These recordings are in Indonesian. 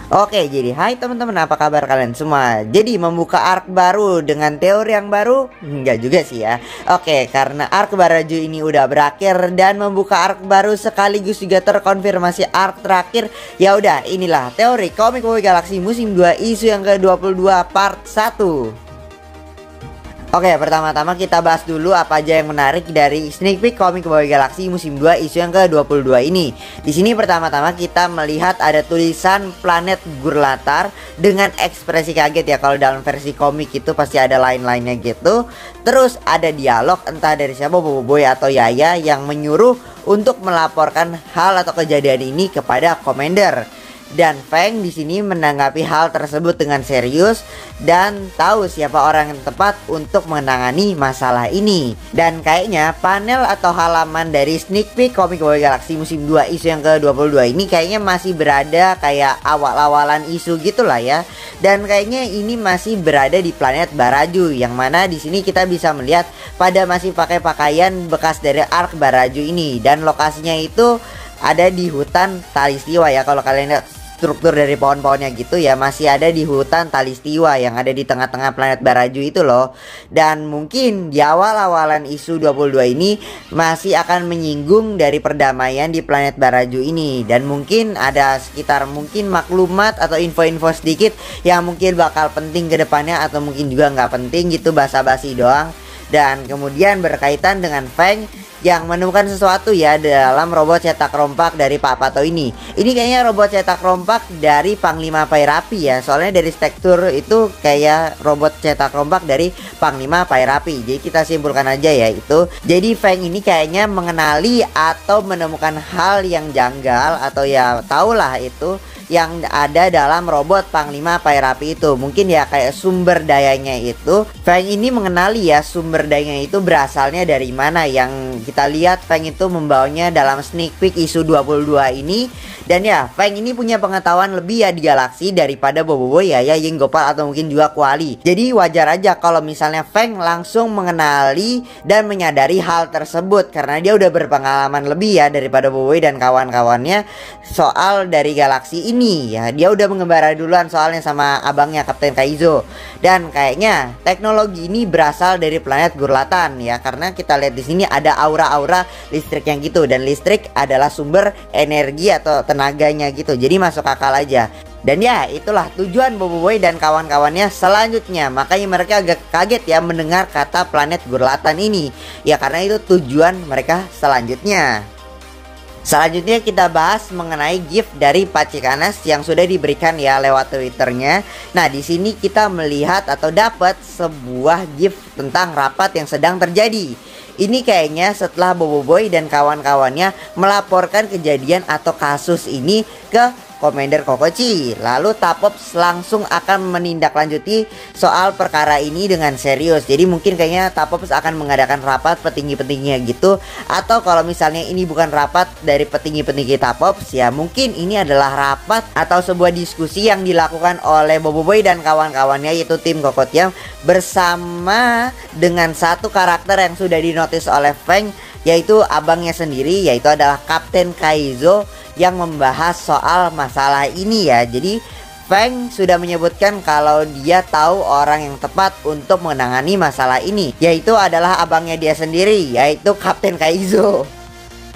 Oke, jadi hai teman-teman, apa kabar kalian semua? Jadi membuka arc baru dengan teori yang baru? Enggak juga sih ya. Oke, karena arc Baraju ini udah berakhir dan membuka arc baru sekaligus juga terkonfirmasi arc terakhir. Ya udah, inilah teori Komik Boy Galaxy musim 2 isu yang ke-22 part 1. Oke, pertama-tama kita bahas dulu apa aja yang menarik dari sneak peek Komik Boy Galaxy musim 2 isu yang ke-22 ini. Di sini pertama-tama kita melihat ada tulisan planet Gurlatar dengan ekspresi kaget ya. Kalau dalam versi komik itu pasti ada line-line-nya gitu. Terus ada dialog entah dari siapa, Bobo Boy atau Yaya, yang menyuruh untuk melaporkan hal atau kejadian ini kepada Commander. Dan Feng di sini menanggapi hal tersebut dengan serius dan tahu siapa orang yang tepat untuk menangani masalah ini. Dan kayaknya panel atau halaman dari sneak peek Komik Boy Galaxy musim 2 isu yang ke-22 ini kayaknya masih berada kayak awal-awalan isu gitulah ya. Dan kayaknya ini masih berada di planet Baraju, yang mana di sini kita bisa melihat pada masih pakai pakaian bekas dari arc Baraju ini, dan lokasinya itu ada di hutan Talistiwa ya. Kalau kalian lihat struktur dari pohon-pohonnya gitu ya, masih ada di hutan Talistiwa yang ada di tengah-tengah planet Baraju itu loh. Dan mungkin di awal-awalan isu 22 ini masih akan menyinggung dari perdamaian di planet Baraju ini. Dan mungkin ada sekitar mungkin maklumat atau info-info sedikit yang mungkin bakal penting ke depannya, atau mungkin juga nggak penting gitu, basa-basi doang. Dan kemudian berkaitan dengan Feng yang menemukan sesuatu ya dalam robot cetak rompak dari Pak Pato ini. Ini kayaknya robot cetak rompak dari Panglima Pairapi ya. Soalnya dari tekstur itu kayak robot cetak rompak dari Panglima Pairapi. Jadi kita simpulkan aja ya itu. Jadi Feng ini kayaknya mengenali atau menemukan hal yang janggal, atau ya tahulah itu yang ada dalam robot Panglima Pairapi itu. Mungkin ya kayak sumber dayanya itu Feng ini mengenali ya sumber dayanya itu berasalnya dari mana. Yang kita lihat Feng itu membawanya dalam sneak peek isu 22 ini. Dan ya Feng ini punya pengetahuan lebih ya di galaksi daripada Bobo Boy, Yaya, Ying, Gopal, atau mungkin juga Kuali. Jadi wajar aja kalau misalnya Feng langsung mengenali dan menyadari hal tersebut, karena dia udah berpengalaman lebih ya daripada Bobo Boy dan kawan-kawannya soal dari galaksi ini ya. Dia udah mengembara duluan soalnya sama abangnya Kapten Kaizo. Dan kayaknya teknologi ini berasal dari planet Gurlatan ya, karena kita lihat di sini ada aura-aura listrik yang gitu, dan listrik adalah sumber energi atau tenaganya gitu. Jadi masuk akal aja. Dan ya itulah tujuan Bobo Boy dan kawan-kawannya selanjutnya. Makanya mereka agak kaget ya mendengar kata planet Gurlatan ini. Ya karena itu tujuan mereka selanjutnya. Selanjutnya kita bahas mengenai gift dari Pacikanas yang sudah diberikan ya lewat Twitternya. Nah di sini kita melihat atau dapat sebuah gift tentang rapat yang sedang terjadi. Ini kayaknya setelah Bobo Boy dan kawan-kawannya melaporkan kejadian atau kasus ini ke Commander Kokochi. Lalu Tapops langsung akan menindaklanjuti soal perkara ini dengan serius. Jadi mungkin kayaknya Tapops akan mengadakan rapat petinggi-petingginya gitu. Atau kalau misalnya ini bukan rapat dari petinggi-petinggi Tapops, ya mungkin ini adalah rapat atau sebuah diskusi yang dilakukan oleh Bobo Boy dan kawan-kawannya, yaitu tim Kokotiam, bersama dengan satu karakter yang sudah dinotis oleh Feng, yaitu abangnya sendiri, yaitu adalah Kapten Kaizo, yang membahas soal masalah ini ya. Jadi Feng sudah menyebutkan kalau dia tahu orang yang tepat untuk menangani masalah ini, yaitu adalah abangnya dia sendiri, yaitu Kapten Kaizo.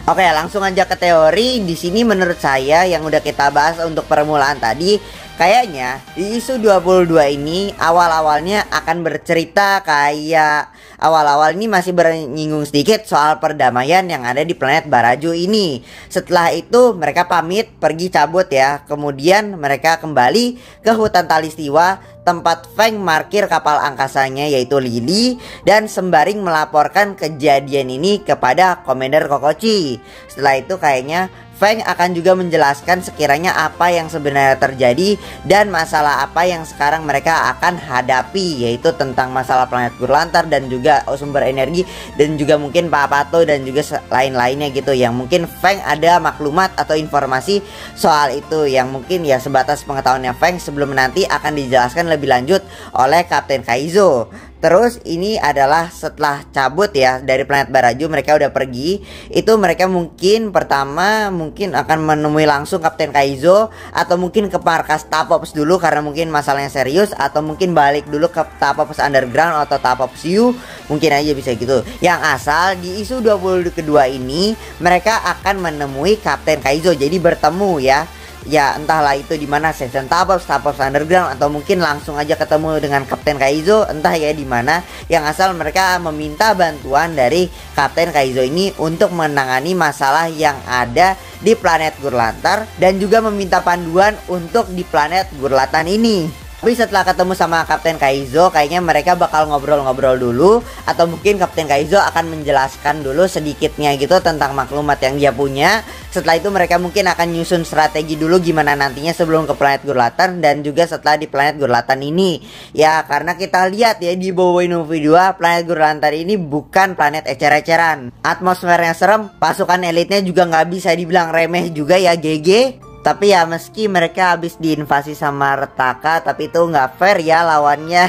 Oke, langsung aja ke teori. Di sini menurut saya yang udah kita bahas untuk permulaan tadi, kayaknya di isu 22 ini awal-awalnya akan bercerita kayak awal-awal ini masih menyinggung sedikit soal perdamaian yang ada di planet Baraju ini. Setelah itu mereka pamit pergi cabut ya. Kemudian mereka kembali ke hutan Talistiwa, tempat Feng markir kapal angkasanya yaitu Lily, dan sembari melaporkan kejadian ini kepada Commander Kokochi. Setelah itu kayaknya Feng akan juga menjelaskan sekiranya apa yang sebenarnya terjadi dan masalah apa yang sekarang mereka akan hadapi, yaitu tentang masalah planet Gurlantar dan juga sumber energi, dan juga mungkin Pak Pato dan juga lain-lainnya gitu, yang mungkin Feng ada maklumat atau informasi soal itu yang mungkin ya sebatas pengetahuannya Feng sebelum nanti akan dijelaskan lebih lanjut oleh Kapten Kaizo. Terus ini adalah setelah cabut ya dari planet Baraju, mereka udah pergi. Itu mereka mungkin pertama mungkin akan menemui langsung Kapten Kaizo, atau mungkin ke markas Tapops dulu karena mungkin masalahnya serius, atau mungkin balik dulu ke Tapops Underground atau Tapops U, mungkin aja bisa gitu. Yang asal di isu 20 kedua ini mereka akan menemui Kapten Kaizo, jadi bertemu ya. Ya entahlah itu di mana, season Tapops Underground, atau mungkin langsung aja ketemu dengan Kapten Kaizo, entah ya di mana. Yang asal mereka meminta bantuan dari Kapten Kaizo ini untuk menangani masalah yang ada di planet Gurlantar, dan juga meminta panduan untuk di planet Gurlatan ini. Tapi setelah ketemu sama Kapten Kaizo, kayaknya mereka bakal ngobrol-ngobrol dulu, atau mungkin Kapten Kaizo akan menjelaskan dulu sedikitnya gitu tentang maklumat yang dia punya. Setelah itu mereka mungkin akan nyusun strategi dulu gimana nantinya sebelum ke planet Gurlatan, dan juga setelah di planet Gurlatan ini. Ya karena kita lihat ya di Boboiboy Movie 2, planet Gurlatan ini bukan planet ecer-eceran. Atmosfernya serem, pasukan elitnya juga nggak bisa dibilang remeh juga ya, GG. Tapi ya meski mereka habis diinvasi sama Retaka, tapi itu nggak fair ya lawannya.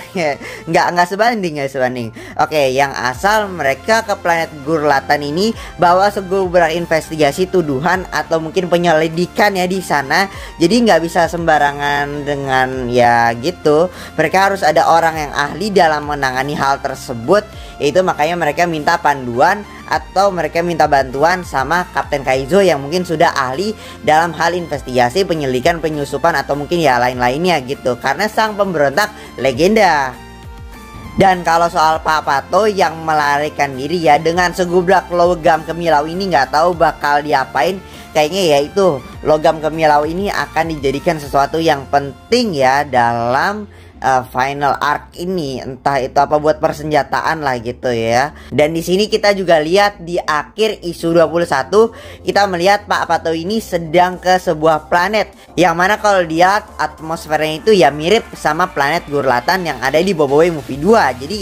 nggak sebanding. Oke, yang asal mereka ke planet Gurlatan ini bawa segubrak investigasi tuduhan atau mungkin penyelidikan ya di sana. Jadi nggak bisa sembarangan dengan ya gitu. Mereka harus ada orang yang ahli dalam menangani hal tersebut. Itu makanya mereka minta panduan atau mereka minta bantuan sama Kapten Kaizo yang mungkin sudah ahli dalam hal investigasi, penyelidikan, penyusupan, atau mungkin ya lain-lainnya gitu, karena sang pemberontak legenda. Dan kalau soal Pak Pato yang melarikan diri ya dengan segubrak logam kemilau ini, nggak tahu bakal diapain. Kayaknya ya itu logam kemilau ini akan dijadikan sesuatu yang penting ya dalam final arc ini, entah itu apa buat persenjataan lah gitu ya. Dan di sini kita juga lihat di akhir isu 21 kita melihat Pak Pato ini sedang ke sebuah planet yang mana kalau lihat atmosfernya itu ya mirip sama planet Gurlatan yang ada di Boboiboy Movie 2. Jadi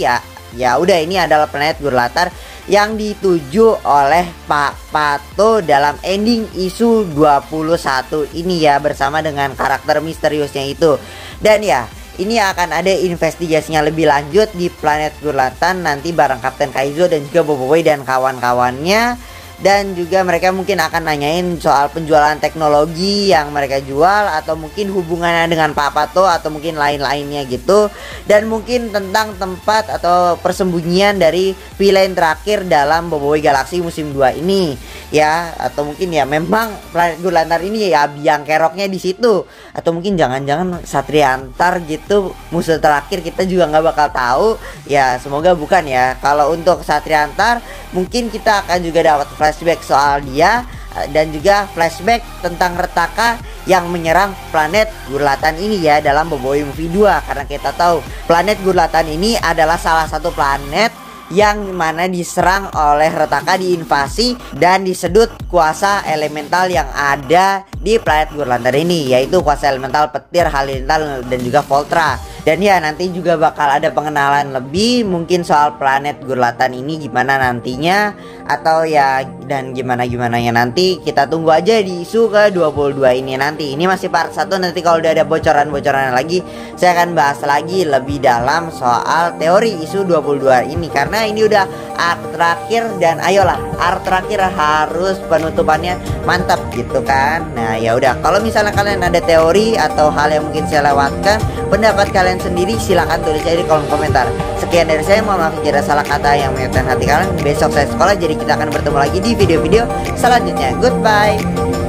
ya udah, ini adalah planet Gurlatar yang dituju oleh Pak Pato dalam ending isu 21 ini ya, bersama dengan karakter misteriusnya itu. Dan ya ini akan ada investigasinya lebih lanjut di planet Gurlatan nanti bareng Kapten Kaizo dan juga Boboiboy dan kawan-kawannya. Dan juga mereka mungkin akan nanyain soal penjualan teknologi yang mereka jual, atau mungkin hubungannya dengan Pak Pato, atau mungkin lain-lainnya gitu. Dan mungkin tentang tempat atau persembunyian dari villain terakhir dalam Boboiboy Galaxy musim 2 ini ya. Atau mungkin ya memang planet Gurlantar ini ya biang keroknya di situ, atau mungkin jangan-jangan Satria Antar gitu musuh terakhir, kita juga nggak bakal tahu ya, semoga bukan ya. Kalau untuk Satria Antar mungkin kita akan juga dapat flashback soal dia, dan juga flashback tentang Retaka yang menyerang planet Gurlatan ini ya dalam Boboiboy Movie 2. Karena kita tahu planet Gurlatan ini adalah salah satu planet yang mana diserang oleh Retaka, diinvasi dan disedot kuasa elemental yang ada di planet Gurlantar ini, yaitu kuasa elemental petir, halilintar, dan juga Voltra. Dan ya nanti juga bakal ada pengenalan lebih mungkin soal planet Gurlatan ini gimana nantinya, atau ya dan gimana-gimananya nanti kita tunggu aja di isu ke 22 ini nanti. Ini masih part 1, nanti kalau udah ada bocoran-bocoran lagi saya akan bahas lagi lebih dalam soal teori isu 22 ini, karena ini udah arc terakhir, dan ayolah arc terakhir harus penutupannya mantap gitu kan. Nah ya udah, kalau misalnya kalian ada teori atau hal yang mungkin saya lewatkan, pendapat kalian sendiri silahkan tulis aja di kolom komentar. Sekian dari saya, mohon maaf jika ada salah kata yang menyakitkan hati kalian. Besok saya sekolah, jadi kita akan bertemu lagi di video-video selanjutnya. Goodbye.